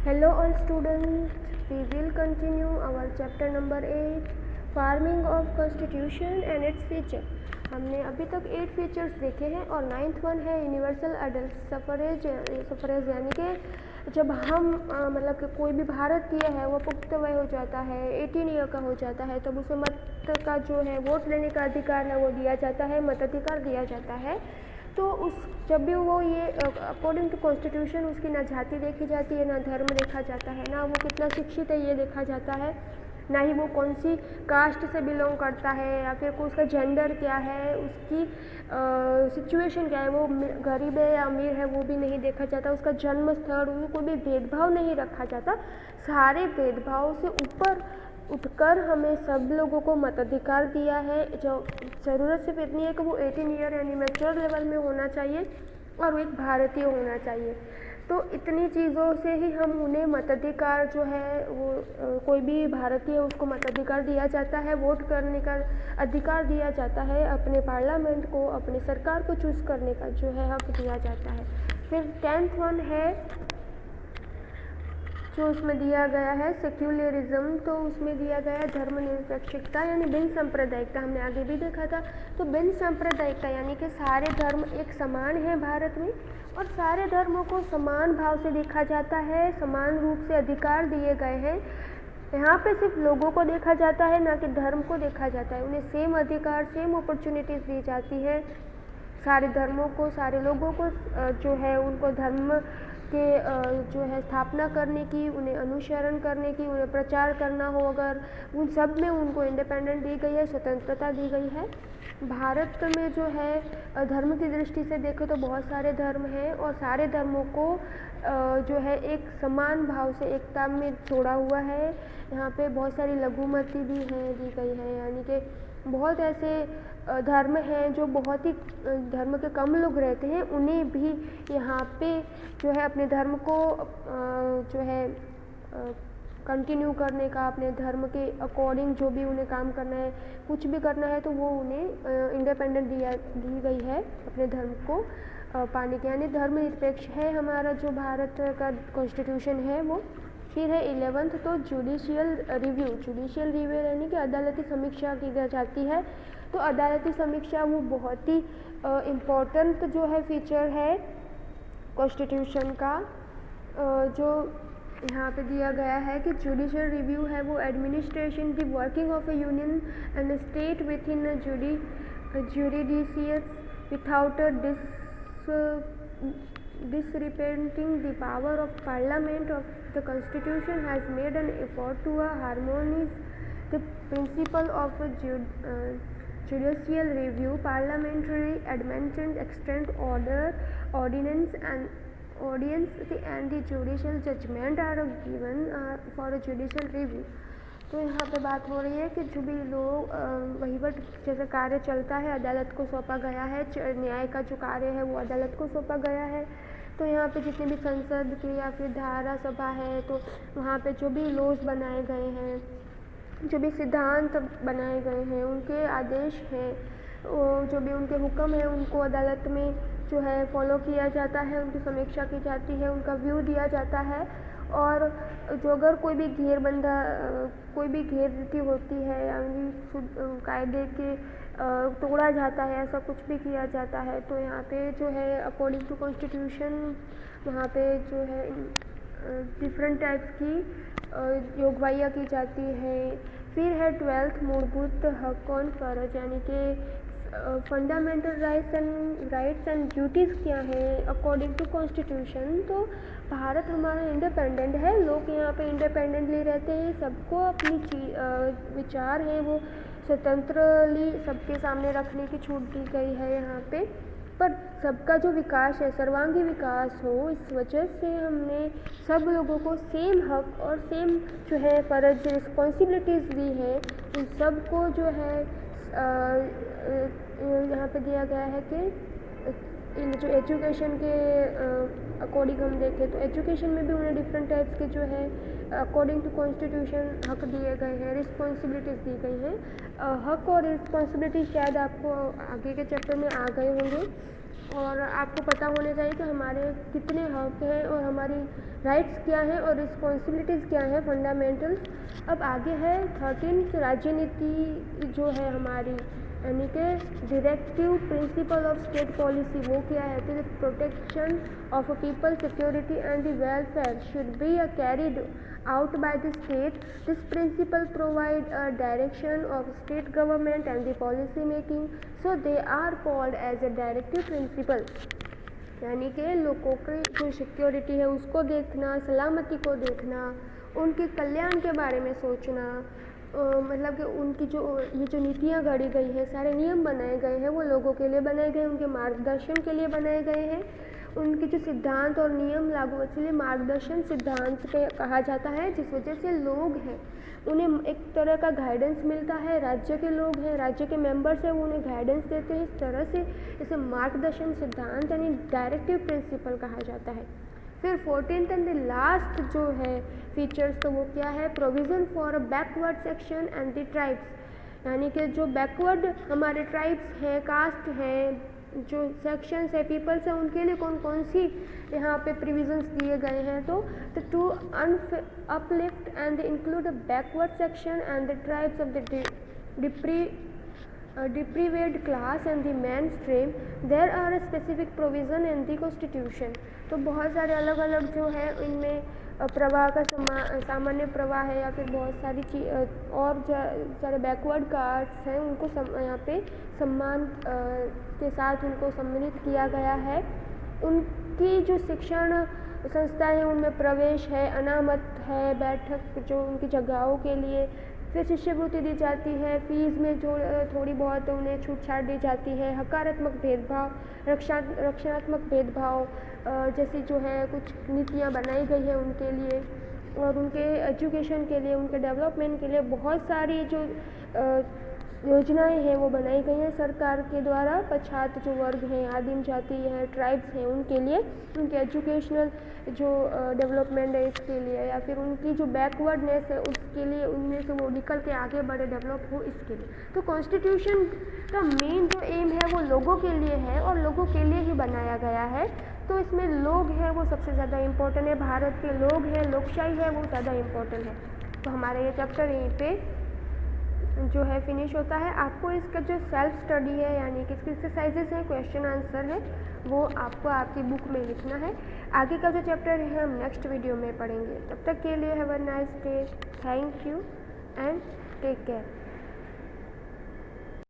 Hello all students, we will continue our chapter number 8 farming of constitution and its feature. हमने अभी तक 8 features देखे हैं और 9th वन है यूनिवर्सल एडल्ट सफरेज यानी कि जब हम मतलब कि कोई भी भारतीय है वो पुख्त वय हो जाता है 18 ईयर का हो जाता है तब उसे मत का जो है वोट लेने का अधिकार है वो दिया जाता है, मताधिकार दिया जाता है। तो उस जब भी वो ये अकॉर्डिंग टू कॉन्स्टिट्यूशन उसकी ना जाति देखी जाती है, ना धर्म देखा जाता है, ना वो कितना शिक्षित है ये देखा जाता है, ना ही वो कौन सी कास्ट से बिलोंग करता है या फिर उसका जेंडर क्या है, उसकी सिचुएशन क्या है, वो गरीब है या अमीर है वो भी नहीं देखा जाता, उसका जन्म स्थल, उसमें कोई भी भेदभाव नहीं रखा जाता। सारे भेदभाव से ऊपर उठकर हमें सब लोगों को मताधिकार दिया है। जो ज़रूरत सिर्फ इतनी है कि वो 18 ईयर यानी मैच्योर लेवल में होना चाहिए और वो एक भारतीय होना चाहिए। तो इतनी चीज़ों से ही हम उन्हें मताधिकार जो है वो कोई भी भारतीय उसको मताधिकार दिया जाता है, वोट करने का अधिकार दिया जाता है, अपने पार्लियामेंट को अपने सरकार को चूज़ करने का जो है हक दिया जाता है। फिर 10th वन है जो उसमें दिया गया है सेक्युलरिज्म, तो उसमें दिया गया है धर्मनिरपेक्षता यानी बिन सांप्रदायिकता। हमने आगे भी देखा था। तो बिन सांप्रदायिकता यानी कि सारे धर्म एक समान हैं भारत में और सारे धर्मों को समान भाव से देखा जाता है, समान रूप से अधिकार दिए गए हैं। यहाँ पे सिर्फ लोगों को देखा जाता है ना कि धर्म को देखा जाता है। उन्हें सेम अधिकार सेम अपॉर्चुनिटीज़ दी जाती है। सारे धर्मों को सारे लोगों को जो है उनको धर्म के जो है स्थापना करने की, उन्हें अनुसरण करने की, उन्हें प्रचार करना हो अगर उन सब में उनको इंडिपेंडेंट दी गई है, स्वतंत्रता दी गई है। भारत में जो है धर्म की दृष्टि से देखें तो बहुत सारे धर्म हैं और सारे धर्मों को जो है एक समान भाव से एकता में जोड़ा हुआ है। यहाँ पे बहुत सारी लघुमती भी हैं दी गई है यानी कि बहुत ऐसे धर्म हैं जो बहुत ही धर्म के कम लोग रहते हैं, उन्हें भी यहाँ पे जो है अपने धर्म को जो है कंटिन्यू करने का, अपने धर्म के अकॉर्डिंग जो भी उन्हें काम करना है, कुछ भी करना है तो वो उन्हें इंडिपेंडेंट दी गई है अपने धर्म को पाने के, यानी धर्मनिरपेक्ष है हमारा जो भारत का कॉन्स्टिट्यूशन है वो। फिर है 11th तो जुडिशियल रिव्यू यानी कि अदालती समीक्षा की जाती है। तो अदालती समीक्षा वो बहुत ही इम्पोर्टेंट जो है फीचर है कॉन्स्टिट्यूशन का। जो यहाँ पे दिया गया है कि जुडिशियल रिव्यू है वो administration the working of A union and state with in judicious without disrepenting the power of parliament of the constitution has made an effort to harmonize the principle of judicial review, parliamentary amendment, extant ordinance and the judicial judgment are given for a judicial review। तो यहाँ पे बात हो रही है कि जो भी लोग वहीवट जैसे कार्य चलता है अदालत को सौंपा गया है, न्याय का जो कार्य है वो अदालत को सौंपा गया है। तो यहाँ पे जितने भी संसद की या फिर धारा सभा है तो वहाँ पे जो भी लॉज बनाए गए हैं, जो भी सिद्धांत बनाए गए हैं, उनके आदेश हैं, जो भी उनके हुक्म हैं उनको अदालत में जो है फॉलो किया जाता है, उनकी समीक्षा की जाती है, उनका व्यू दिया जाता है। और जो अगर कोई भी घेरती होती है यानी कायदे के तोड़ा जाता है, ऐसा कुछ भी किया जाता है तो यहाँ पे जो है अकॉर्डिंग टू कॉन्स्टिट्यूशन वहाँ पे जो है डिफरेंट टाइप्स की योगवाइयाँ की जाती है। फिर है 12th मूलभूत हक और फर्ज यानी कि फंडामेंटल राइट्स एंड ड्यूटीज़ क्या है अकॉर्डिंग टू कॉन्स्टिट्यूशन। तो भारत हमारा इंडिपेंडेंट है, लोग यहाँ पे इंडिपेंडेंटली रहते हैं, सबको अपनी विचार है वो स्वतंत्रली सबके सामने रखने की छूट दी गई है यहाँ पे। पर सबका जो विकास है सर्वांगी विकास हो, इस वजह से हमने सब लोगों को सेम हक और सेम जो है फ़र्ज रिस्पॉन्सिबिलिटीज़ दी है। इन सब को जो है यहाँ पे दिया गया है कि इन जो एजुकेशन के अकॉर्डिंग हम देखें तो एजुकेशन में भी उन्हें डिफरेंट टाइप्स के जो है अकॉर्डिंग टू कॉन्स्टिट्यूशन हक दिए गए हैं, रिस्पॉन्सिबिलिटीज़ दी गई हैं। हक और रिस्पॉन्सिबिलिटी शायद आपको आगे के चैप्टर में आ गए होंगे और आपको पता होना चाहिए कि हमारे कितने हक हैं और हमारी राइट्स क्या हैं और रिस्पॉन्सिबिलिटीज़ क्या हैं, फंडामेंटल्स। अब आगे है 13th राज्य नीति जो है हमारी, यानी कि directive principle of state policy, वो क्या है कि protection of people security and the welfare should be carried out by the state. This principle provide a direction of state government and the policy making, so they are called as a directive principle। यानी कि लोगों की जो security है उसको देखना, सलामती को देखना, उनके कल्याण के बारे में सोचना, मतलब कि उनकी जो ये जो नीतियाँ गढ़ी गई है, सारे नियम बनाए गए हैं, वो लोगों के लिए बनाए गए, उनके मार्गदर्शन के लिए बनाए गए हैं। उनके जो सिद्धांत और नियम लागू, इसलिए मार्गदर्शन सिद्धांत पे कहा जाता है, जिस वजह से लोग हैं उन्हें एक तरह का गाइडेंस मिलता है। राज्य के लोग हैं, राज्य के मेंबर्स हैं, वो उन्हें गाइडेंस देते हैं। इस तरह से इसे मार्गदर्शन सिद्धांत यानी डायरेक्टिव प्रिंसिपल कहा जाता है। फिर 14th एंड द लास्ट जो है फीचर्स, तो वो क्या है, provision for a backward section and the tribes, यानी कि जो बैकवर्ड हमारे ट्राइब्स हैं, कास्ट हैं, जो सेक्शंस है, पीपल्स हैं, उनके लिए कौन कौन सी यहाँ पे प्रोविजंस दिए गए हैं। तो to uplift and include the backward section and the tribes of the deprived class and the mainstream, there are a specific provision in the constitution। तो बहुत सारे अलग अलग जो है इनमें प्रवाह का सामान्य प्रवाह है, या फिर बहुत सारी और सारे बैकवर्ड कास्ट हैं उनको यहाँ पे सम्मान के साथ उनको सम्मानित किया गया है। उनकी जो शिक्षण संस्थाएं हैं उनमें प्रवेश है, अनामत है, बैठक जो उनकी जगहों के लिए, फिर शिष्यवृत्ति दी जाती है, फीस में जो थोड़ी बहुत उन्हें छूट छाट दी जाती है, हकारात्मक भेदभाव, रक्षात्मक भेदभाव जैसी जो है कुछ नीतियाँ बनाई गई है उनके लिए, और उनके एजुकेशन के लिए, उनके डेवलपमेंट के लिए बहुत सारी जो योजनाएं हैं वो बनाई गई हैं सरकार के द्वारा। पछात जो वर्ग हैं, आदिम जाति हैं, ट्राइब्स हैं, उनके लिए उनके एजुकेशनल जो डेवलपमेंट है इसके लिए, या फिर उनकी जो बैकवर्डनेस है उसके लिए, उनमें से वो निकल के आगे बढ़े, डेवलप हो, इसके लिए। तो कॉन्स्टिट्यूशन का मेन जो एम है वो लोगों के लिए है और लोगों के लिए ही बनाया गया है। तो इसमें लोग हैं वो सबसे ज़्यादा इम्पोर्टेंट है, भारत के लोग हैं, लोकशाही है वो ज़्यादा इम्पोर्टेंट है। तो हमारा ये चैप्टर यहीं पे जो है फिनिश होता है। आपको इसका जो सेल्फ स्टडी है, यानी कि इसके एक्सरसाइजेस हैं, क्वेश्चन आंसर है, वो आपको आपकी बुक में लिखना है। आगे का जो चैप्टर है हम नेक्स्ट वीडियो में पढ़ेंगे। तब तक के लिए have a nice day, thank you and take care.